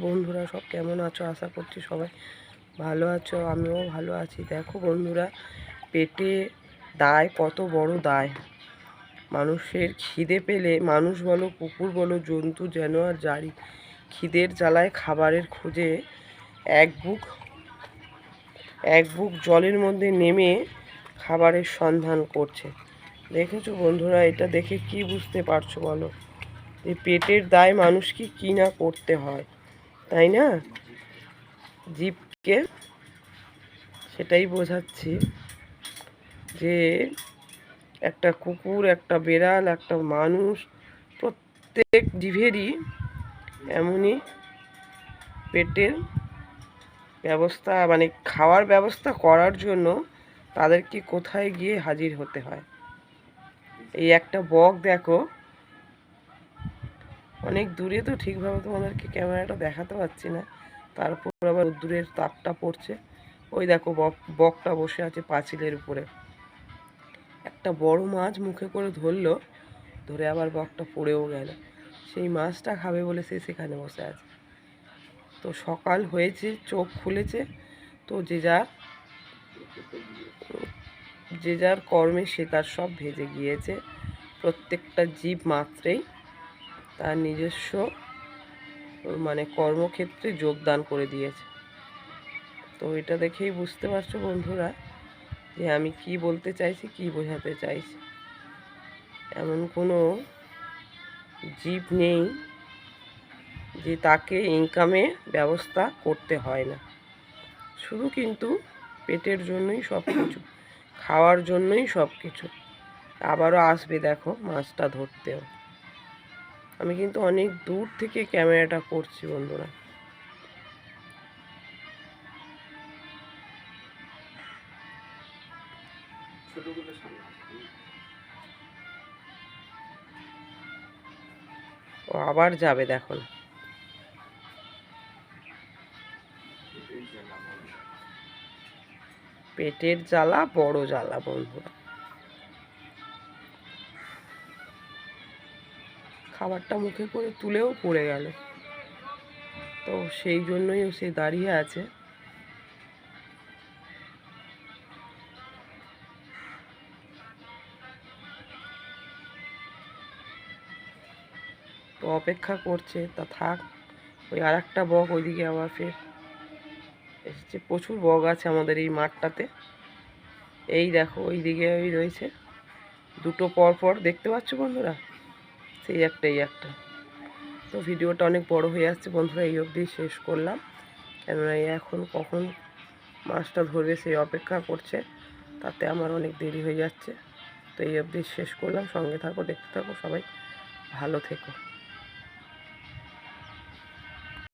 বন্ধুরা সব কেমন আছো? আশা করছি সবাই ভালো আছো, আমিও ভালো আছি। দেখো বন্ধুরা, পেটে দায়, কত বড় দায়। মানুষের খিদে পেলে, মানুষ বলো, কুকুর বলো, জন্তু জানোয়ার যারই খিদের জ্বালায় খাবারের খোঁজে এক বুক জলের মধ্যে নেমে খাবারের সন্ধান করছে। দেখেছো বন্ধুরা, এটা দেখে কি বুঝতে পারছো বলো? যে পেটের দায় মানুষকে কি না করতে হয়, তাই না? জীবকে সেটাই বোঝাচ্ছি যে একটা কুকুর, একটা বেড়াল, একটা মানুষ, প্রত্যেক জীবেরই এমনই পেটের ব্যবস্থা, মানে খাওয়ার ব্যবস্থা করার জন্য তাদেরকে কোথায় গিয়ে হাজির হতে হয়। এই একটা বক দেখো, অনেক দূরে, তো ঠিকভাবে তোমাদেরকে ক্যামেরাটা দেখাতে পারছি না, তারপর আবার দূরের তাপটা পড়ছে। ওই দেখো বকটা বসে আছে পাঁচিলের উপরে। একটা বড় মাছ মুখে করে ধরলো, ধরে আবার বকটা পড়েও গেল। সেই মাছটা খাবে বলে সে সেখানে বসে আছে। তো সকাল হয়েছে, চোখ খুলেছে, তো যে যার কর্মে সে তার সব ভেজে গিয়েছে। প্রত্যেকটা জীব মাত্রেই তার নিজস্ব মানে কর্মক্ষেত্রে যোগদান করে দিয়েছে। তো এটা দেখেই বুঝতে পারছো বন্ধুরা যে আমি কি বলতে চাইছি, কি বোঝাতে চাইছি। এমন কোনো জীব নেই যে তাকে ইনকামে ব্যবস্থা করতে হয় না। শুধু কিন্তু পেটের জন্যই সব কিছু, খাওয়ার জন্যই সব কিছু। আবারও আসবে দেখো মাছটা ধরতেও। আমি কিন্তু অনেক দূর থেকে ক্যামেরাটা করছি বন্ধুরা। ও আবার যাবে দেখো না। পেটের জ্বালা বড় জ্বালা বন্ধুরা। খাবারটা মুখে করে তুলেও পড়ে গেল, তো সেই জন্যই সে দাঁড়িয়ে আছে। তো অপেক্ষা করছে, তা থাক। ওই আর একটা বক ওইদিকে আবার ফের এসেছে। প্রচুর বক আছে আমাদের এই মাঠটাতে। এই দেখো ওইদিকে ওই রয়েছে দুটো পর পর, দেখতে পাচ্ছ বন্ধুরা? সেই একটা, এই একটা। তো ভিডিওটা অনেক বড় হয়ে আসছে বন্ধুরা, এই অবধি শেষ করলাম। কেননা এখন কখন মাছটা ধরবে সেই অপেক্ষা করছে, তাতে আমার অনেক দেরি হয়ে যাচ্ছে। তো এই অবধি শেষ করলাম। সঙ্গে থাকো, দেখতে থাকো, সবাই ভালো থেকো।